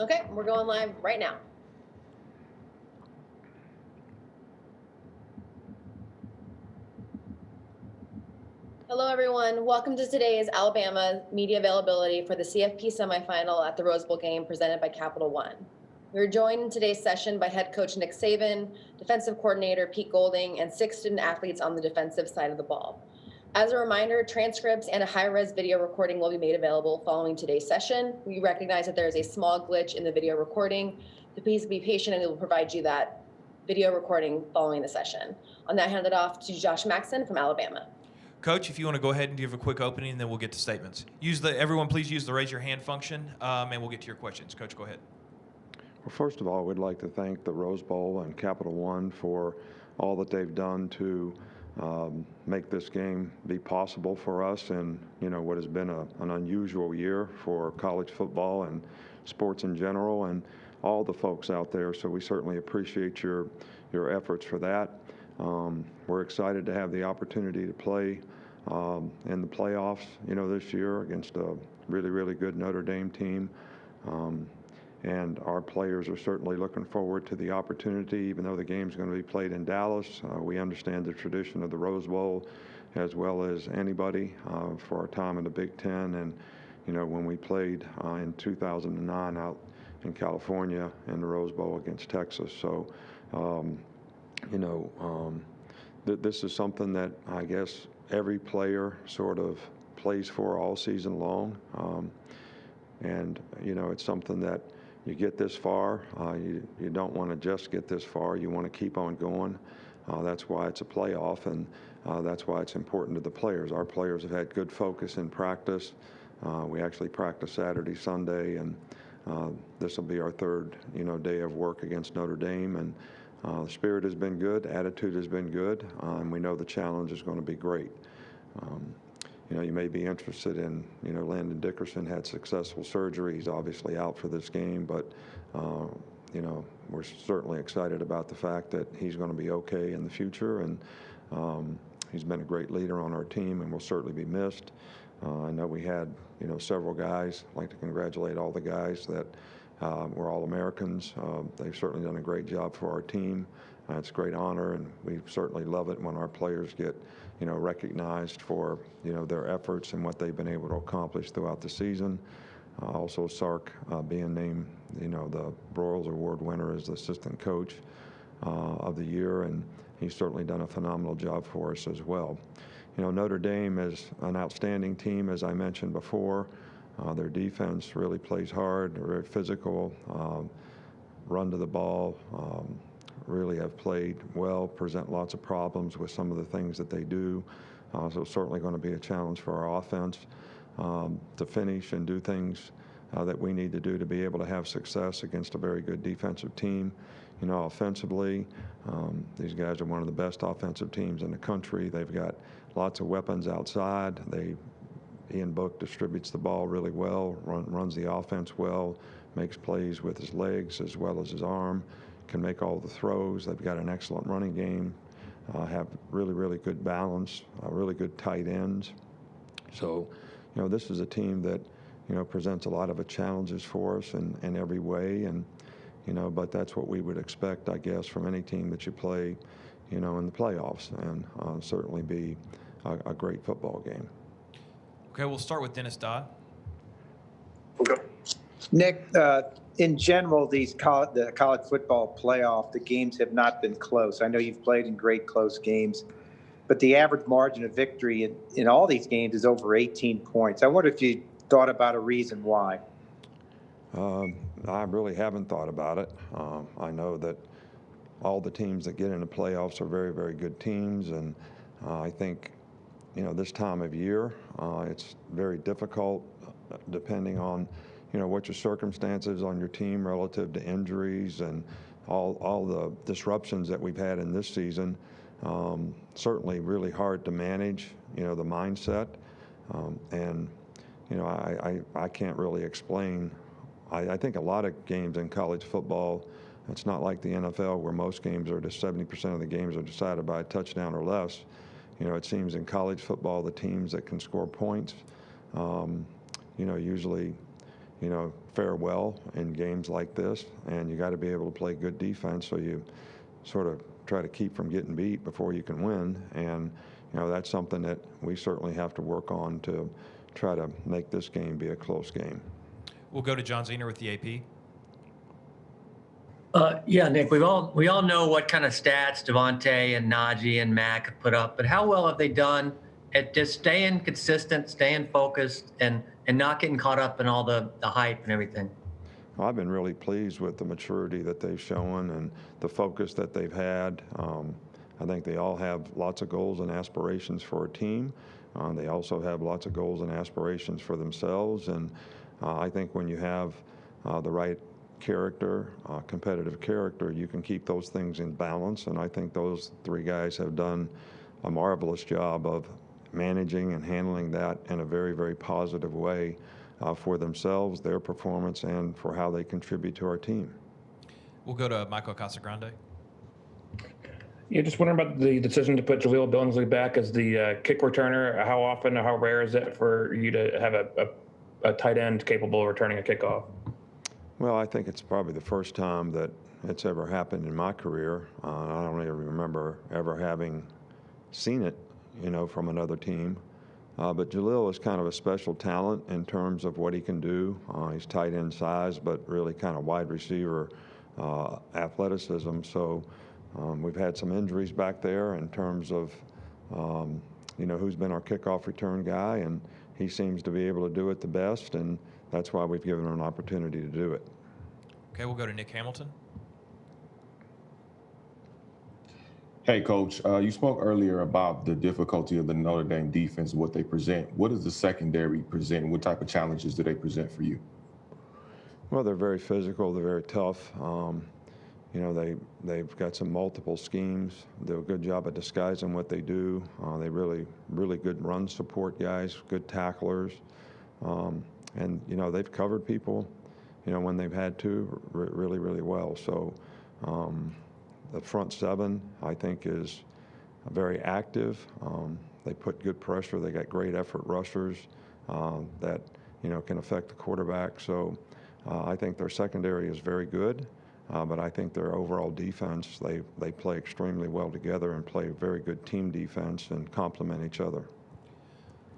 Okay, we're going live right now. Hello, everyone. Welcome to today's Alabama media availability for the CFP semifinal at the Rose Bowl game presented by Capital One. We're joined in today's session by head coach Nick Saban, defensive coordinator Pete Golding, and 6 student athletes on the defensive side of the ball. As a reminder, transcripts and a high-res video recording will be made available following today's session. We recognize that there is a small glitch in the video recording, so please be patient and we will provide you that video recording following the session. I'll now hand it off to Josh Maxson from Alabama. Coach, if you want to go ahead and give a quick opening, then we'll get to statements. Everyone, please use the raise your hand function, and we'll get to your questions. Coach, go ahead. Well, first of all, we'd like to thank the Rose Bowl and Capital One for all that they've done to make this game be possible for us in what has been an unusual year for college football and sports in general, and all the folks out there. So we certainly appreciate your efforts for that. We're excited to have the opportunity to play in the playoffs, this year against a really good Notre Dame team. And our players are certainly looking forward to the opportunity, even though the game's going to be played in Dallas. We understand the tradition of the Rose Bowl as well as anybody for our time in the Big Ten. And, when we played in 2009 out in California in the Rose Bowl against Texas. So, this is something that I guess every player sort of plays for all season long. And, it's something that you get this far. You don't want to just get this far. You want to keep on going. That's why it's a playoff, and that's why it's important to the players. Our players have had good focus in practice. We actually practiced Saturday, Sunday, and this will be our third, day of work against Notre Dame. And the spirit has been good, attitude has been good, and we know the challenge is going to be great. You may be interested in, Landon Dickerson had successful surgery. He's obviously out for this game, but, we're certainly excited about the fact that he's going to be okay in the future. And he's been a great leader on our team and will certainly be missed. I know we had, several guys. I'd like to congratulate all the guys that were All-Americans. They've certainly done a great job for our team. It's a great honor, and we certainly love it when our players get, recognized for, their efforts and what they've been able to accomplish throughout the season. Also, Sark being named, the Broyles Award winner as the assistant coach of the year, and he's certainly done a phenomenal job for us as well. Notre Dame is an outstanding team, as I mentioned before. Their defense really plays hard. They're very physical, run to the ball, really have played well, present lots of problems with some of the things that they do. So it's certainly going to be a challenge for our offense to finish and do things that we need to do to be able to have success against a very good defensive team. Offensively, these guys are one of the best offensive teams in the country. They've got lots of weapons outside. Ian Book distributes the ball really well, runs the offense well, makes plays with his legs as well as his arm, can make all the throws. They've got an excellent running game, have really good balance, really good tight ends. So, this is a team that, presents a lot of challenges for us in every way. And, but that's what we would expect, I guess, from any team that you play, in the playoffs, and certainly be a great football game. Okay, we'll start with Dennis Dodd. Okay. Nick, in general, the college football playoff, the games have not been close. I know you've played in great close games, but the average margin of victory in all these games is over 18 points. I wonder if you thought about a reason why. I really haven't thought about it. I know that all the teams that get into playoffs are very good teams, and I think, this time of year, it's very difficult depending on, what your circumstances on your team relative to injuries and all the disruptions that we've had in this season. Certainly really hard to manage, the mindset. And, I can't really explain. I think a lot of games in college football, it's not like the NFL where most games are just 70% of the games are decided by a touchdown or less. It seems in college football, the teams that can score points, usually, fare well in games like this, and you got to be able to play good defense so you sort of try to keep from getting beat before you can win. And that's something that we certainly have to work on to try to make this game be a close game. We'll go to John Zener with the AP. Yeah, Nick, we all know what kind of stats Devonta and Najee and Mac have put up, but how well have they done at just staying consistent, staying focused, and not getting caught up in all the hype and everything? Well, I've been really pleased with the maturity that they've shown and the focus that they've had. I think they all have lots of goals and aspirations for a team. They also have lots of goals and aspirations for themselves, and I think when you have the right character, competitive character, you can keep those things in balance. And I think those three guys have done a marvelous job of managing and handling that in a very, very positive way for themselves, their performance, and for how they contribute to our team. We'll go to Michael Casagrande. Yeah, just wondering about the decision to put Jaleel Billingsley back as the kick returner. How often or how rare is it for you to have a tight end capable of returning a kickoff? Well, I think it's probably the first time that it's ever happened in my career. I don't even remember ever having seen it, from another team. But Jaleel is kind of a special talent in terms of what he can do. He's tight end size, but really kind of wide receiver athleticism. So we've had some injuries back there in terms of, who's been our kickoff return guy, and he seems to be able to do it the best, and that's why we've given him an opportunity to do it. Okay, we'll go to Nick Hamilton. Hey, Coach, you spoke earlier about the difficulty of the Notre Dame defense, what they present. What does the secondary present? What type of challenges do they present for you? Well, they're very physical. They're very tough. They've got some multiple schemes. They do a good job of disguising what they do. They really good run support guys, good tacklers. And, they've covered people, when they've had to, really, really well. So the front seven, I think, is very active. They put good pressure. They got great effort rushers that, can affect the quarterback. So I think their secondary is very good. But I think their overall defense, they play extremely well together and play very good team defense and complement each other.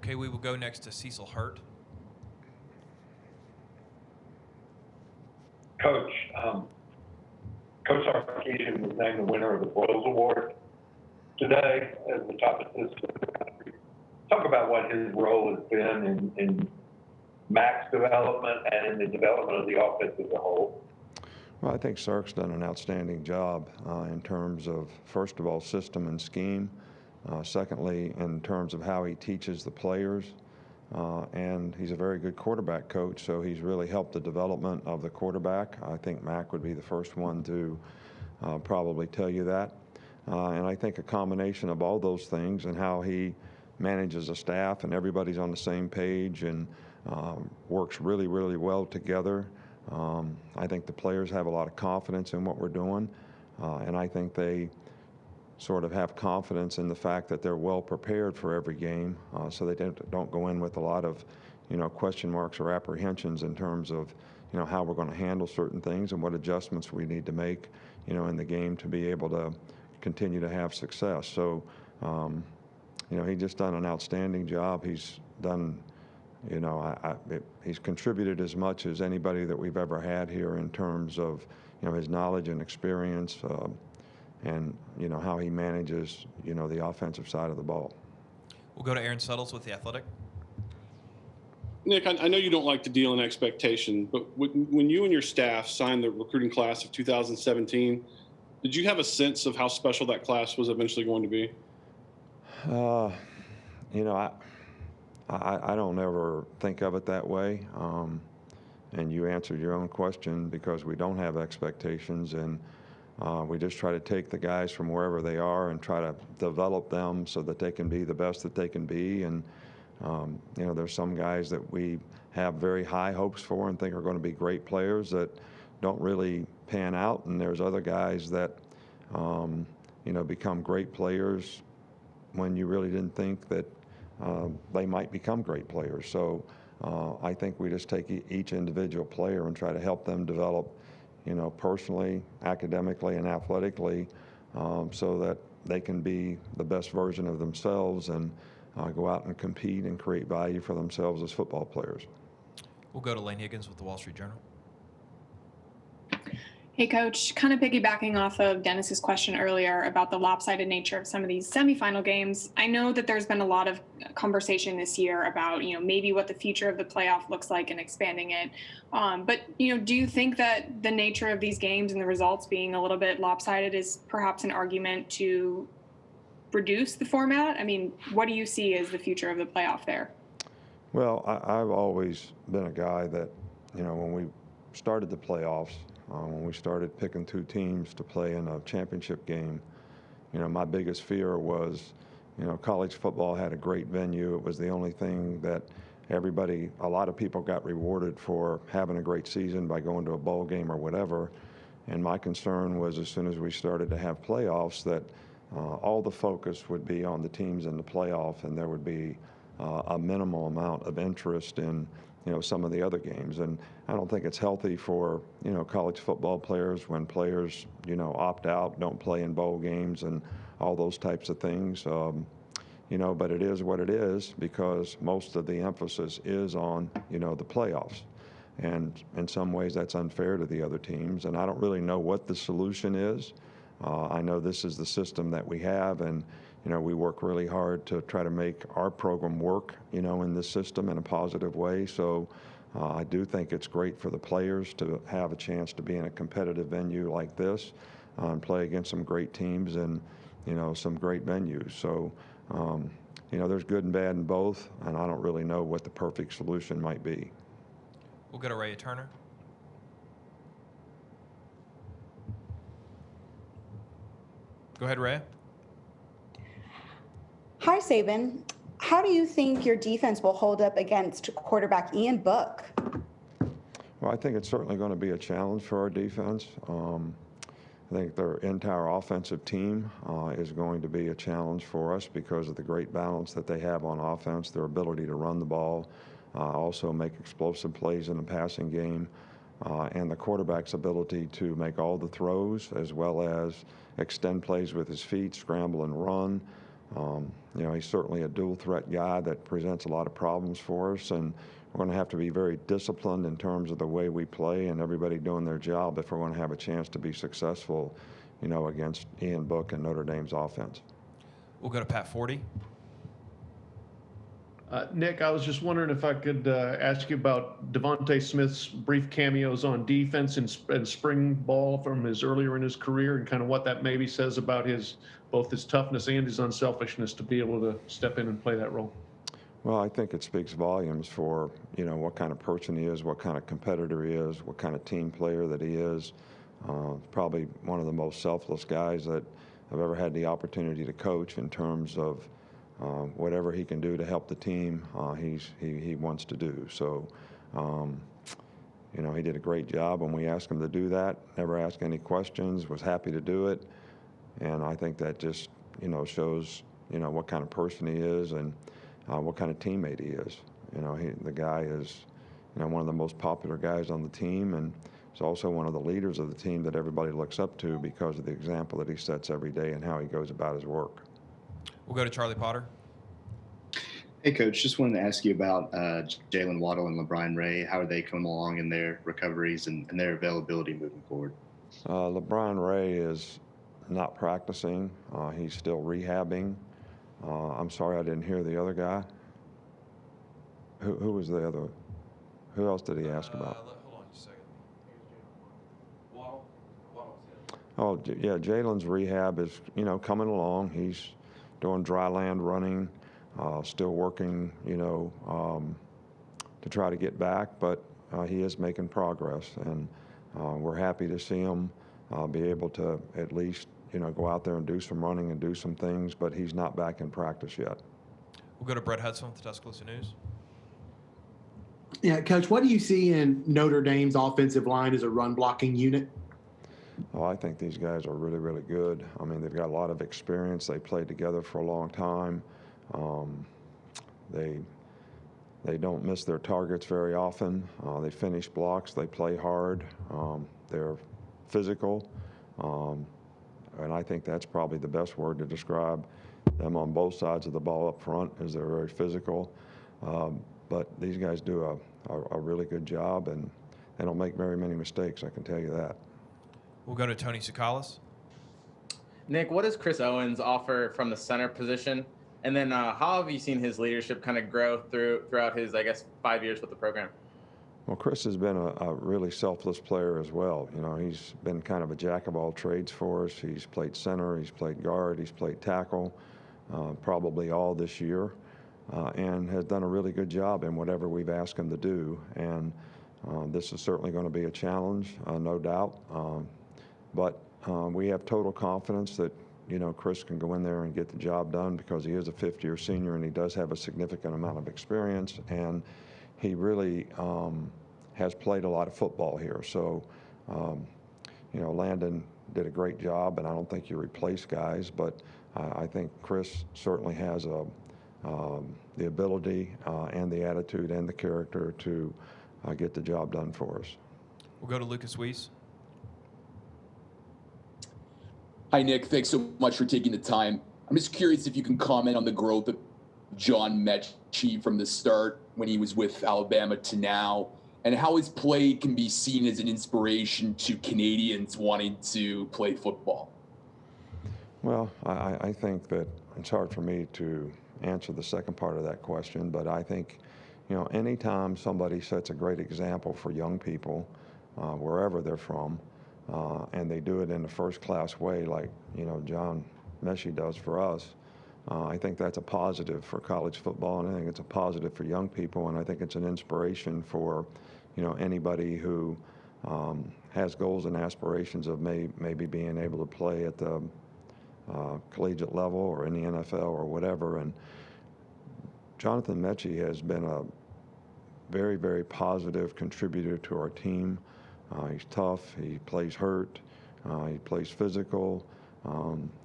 Okay, we will go next to Cecil Hurt. Coach, Coach Sarkisian was named the winner of the Boyles Award today as the top assistant in the country. Talk about what his role has been in Mac's development and in the development of the offense as a whole. Well, I think Sark's done an outstanding job in terms of, first of all, system and scheme. Secondly, in terms of how he teaches the players. And he's a very good quarterback coach, so he's really helped the development of the quarterback. I think Mac would be the first one to probably tell you that. And I think a combination of all those things and how he manages a staff and everybody's on the same page and works really, really well together. I think the players have a lot of confidence in what we're doing, and I think they sort of have confidence in the fact that they're well prepared for every game, so they don't go in with a lot of, question marks or apprehensions in terms of, how we're going to handle certain things and what adjustments we need to make, in the game to be able to continue to have success. So, he's just done an outstanding job. He's done, he's contributed as much as anybody that we've ever had here in terms of, his knowledge and experience. And how he manages the offensive side of the ball. We'll go to Aaron Suttles with The Athletic. Nick, I know you don't like to deal in expectation, but when you and your staff signed the recruiting class of 2017, did you have a sense of how special that class was eventually going to be? I don't ever think of it that way. And you answered your own question because we don't have expectations, and we just try to take the guys from wherever they are and try to develop them so that they can be the best that they can be. And, there's some guys that we have very high hopes for and think are going to be great players that don't really pan out. And there's other guys that, become great players when you really didn't think that they might become great players. So I think we just take each individual player and try to help them develop, personally, academically, and athletically, so that they can be the best version of themselves and go out and compete and create value for themselves as football players. We'll go to Lane Higgins with the Wall Street Journal. Hey, Coach, kind of piggybacking off of Dennis's question earlier about the lopsided nature of some of these semifinal games. I know that there's been a lot of conversation this year about, maybe what the future of the playoff looks like and expanding it. But, do you think that the nature of these games and the results being a little bit lopsided is perhaps an argument to reduce the format? I mean, what do you see as the future of the playoff there? Well, I've always been a guy that, when we started the playoffs, when we started picking two teams to play in a championship game, my biggest fear was, college football had a great venue. It was the only thing that a lot of people got rewarded for having a great season by going to a bowl game or whatever. And my concern was as soon as we started to have playoffs that all the focus would be on the teams in the playoff, and there would be a minimal amount of interest in some of the other games. And I don't think it's healthy for college football players when players opt out, don't play in bowl games and all those types of things. But it is what it is because most of the emphasis is on the playoffs. And in some ways that's unfair to the other teams, and I don't really know what the solution is. I know this is the system that we have, and we work really hard to try to make our program work, in this system in a positive way. So I do think it's great for the players to have a chance to be in a competitive venue like this and play against some great teams and, some great venues. So, there's good and bad in both, and I don't really know what the perfect solution might be. We'll go to Ray Turner. Go ahead, Ray. Hi, Saban. How do you think your defense will hold up against quarterback Ian Book? Well, I think it's certainly going to be a challenge for our defense. I think their entire offensive team is going to be a challenge for us because of the great balance that they have on offense, their ability to run the ball, also make explosive plays in the passing game, and the quarterback's ability to make all the throws as well as extend plays with his feet, scramble and run. He's certainly a dual threat guy that presents a lot of problems for us, and we're going to have to be very disciplined in terms of the way we play and everybody doing their job if we're going to have a chance to be successful, against Ian Book and Notre Dame's offense. We'll go to Pat Forty. Nick, I was just wondering if I could ask you about Devonta Smith's brief cameos on defense and spring ball from his earlier in his career, and kind of what that maybe says about both his toughness and his unselfishness to be able to step in and play that role. Well, I think it speaks volumes for, what kind of person he is, what kind of competitor he is, what kind of team player that he is. Probably one of the most selfless guys that I've ever had the opportunity to coach in terms of whatever he can do to help the team, he wants to do. So, he did a great job when we asked him to do that, never asked any questions, was happy to do it. And I think that just, shows, what kind of person he is and what kind of teammate he is. The guy is, one of the most popular guys on the team, and he's also one of the leaders of the team that everybody looks up to because of the example that he sets every day and how he goes about his work. We'll go to Charlie Potter. Hey, Coach, just wanted to ask you about Jalen Waddle and LeBron Ray. How are they coming along in their recoveries and their availability moving forward? LeBron Ray is not practicing. He's still rehabbing. I'm sorry I didn't hear the other guy. Who was the other? Who else did he ask about? Hold on just a second. Waddle. Oh, yeah, Jalen's rehab is, coming along. He's doing dry land running, still working, to try to get back, but he is making progress, and we're happy to see him be able to at least, go out there and do some running and do some things, but he's not back in practice yet. We'll go to Brett Hudson with the Tuscaloosa News. Yeah, Coach, what do you see in Notre Dame's offensive line as a run blocking unit? Oh, I think these guys are really, really good. I mean, they've got a lot of experience. They played together for a long time. They They don't miss their targets very often. They finish blocks. They play hard. They're physical. And I think that's probably the best word to describe them on both sides of the ball up front, is they're very physical. But these guys do a really good job, and they don't make very many mistakes, I can tell you that. We'll go to Tony Sakalas. Nick, what does Chris Owens offer from the center position? And then how have you seen his leadership kind of grow throughout his, 5 years with the program? Well, Chris has been a really selfless player as well. You know, he's been kind of a jack of all trades for us. He's played center, he's played guard, he's played tackle, probably all this year, and has done a really good job in whatever we've asked him to do. And this is certainly going to be a challenge, no doubt. But we have total confidence that, you know, Chris can go in there and get the job done, because he is a fifth-year senior and he does have a significant amount of experience, and he really has played a lot of football here. So, you know, Landon did a great job, and I don't think you replace guys, but I think Chris certainly has the ability and the attitude and the character to get the job done for us. We'll go to Lucas Weiss. Hi, Nick. Thanks so much for taking the time. I'm just curious if you can comment on the growth of John Metchi from the start when he was with Alabama to now, and how his play can be seen as an inspiration to Canadians wanting to play football. Well, I think that it's hard for me to answer the second part of that question, but I think, you know, anytime somebody sets a great example for young people, wherever they're from, and they do it in a first-class way like, you know, John Metchi does for us, I think that's a positive for college football, and I think it's a positive for young people, and I think it's an inspiration for, you know, anybody who has goals and aspirations of maybe being able to play at the collegiate level or in the NFL or whatever. And Jonathan Metchi has been a very, very positive contributor to our team. He's tough, he plays hurt, he plays physical,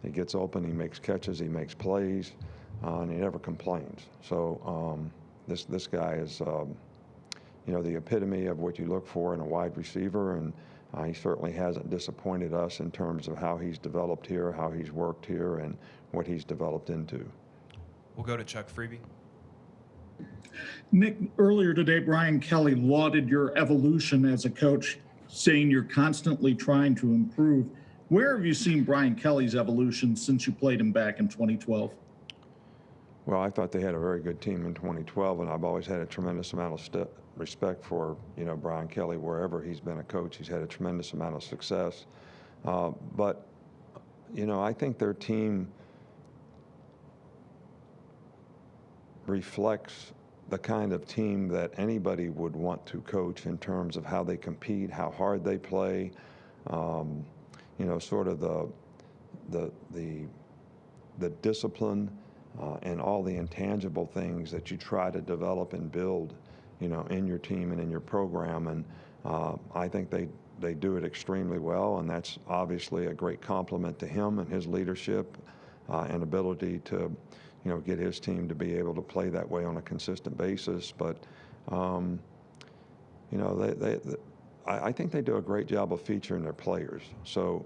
he gets open, he makes catches, he makes plays, and he never complains. So this guy is, you know, the epitome of what you look for in a wide receiver, and he certainly hasn't disappointed us in terms of how he's developed here, how he's worked here, and what he's developed into. We'll go to Chuck Freeby. Nick, earlier today, Brian Kelly lauded your evolution as a coach, saying you're constantly trying to improve. Where have you seen Brian Kelly's evolution since you played him back in 2012? Well, I thought they had a very good team in 2012, and I've always had a tremendous amount of respect for, you know, Brian Kelly. Wherever he's been a coach, he's had a tremendous amount of success. But, you know, I think their team reflects the kind of team that anybody would want to coach in terms of how they compete, how hard they play, you know, sort of the discipline and all the intangible things that you try to develop and build, you know, in your team and in your program. And I think they do it extremely well, and that's obviously a great compliment to him and his leadership and ability to, you know, get his team to be able to play that way on a consistent basis. But, you know, I think they do a great job of featuring their players. So,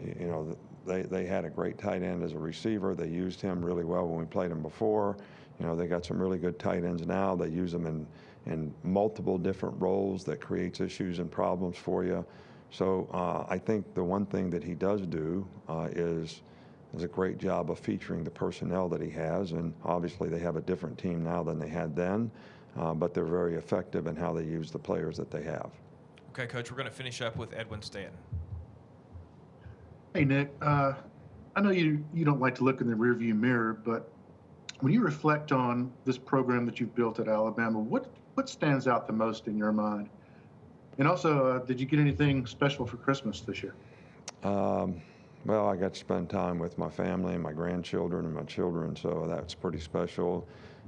you know, they had a great tight end as a receiver. They used him really well when we played him before. You know, they got some really good tight ends now. They use them in multiple different roles that creates issues and problems for you. So I think the one thing that he does do is a great job of featuring the personnel that he has, and obviously they have a different team now than they had then, but they're very effective in how they use the players that they have. Okay, Coach, we're going to finish up with Edwin Stanton. Hey, Nick, I know you don't like to look in the rearview mirror, but when you reflect on this program that you've built at Alabama, what stands out the most in your mind? And also, did you get anything special for Christmas this year? Well, I got to spend time with my family and my grandchildren and my children, so that's pretty special.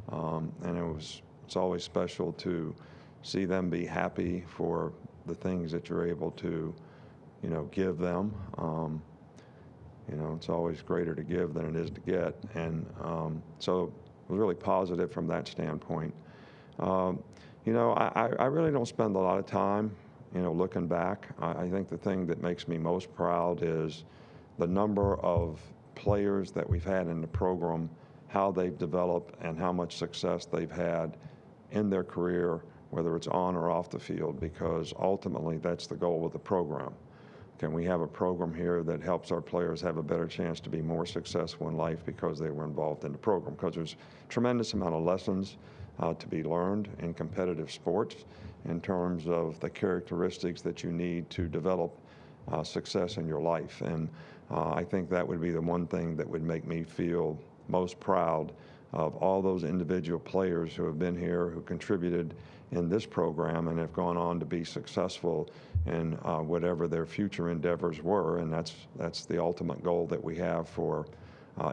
And it's always special to see them be happy for the things that you're able to, you know, give them. You know, it's always greater to give than it is to get. And so, was really positive from that standpoint. You know, I really don't spend a lot of time, you know, looking back. I think the thing that makes me most proud is the number of players that we've had in the program, how they've developed and how much success they've had in their career, whether it's on or off the field, because ultimately that's the goal of the program. Can we have a program here that helps our players have a better chance to be more successful in life because they were involved in the program? Because there's a tremendous amount of lessons to be learned in competitive sports in terms of the characteristics that you need to develop success in your life. And I think that would be the one thing that would make me feel most proud of all those individual players who have been here, who contributed in this program and have gone on to be successful in whatever their future endeavors were. And that's the ultimate goal that we have for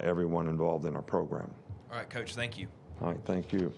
everyone involved in our program. All right, Coach, thank you. All right, thank you.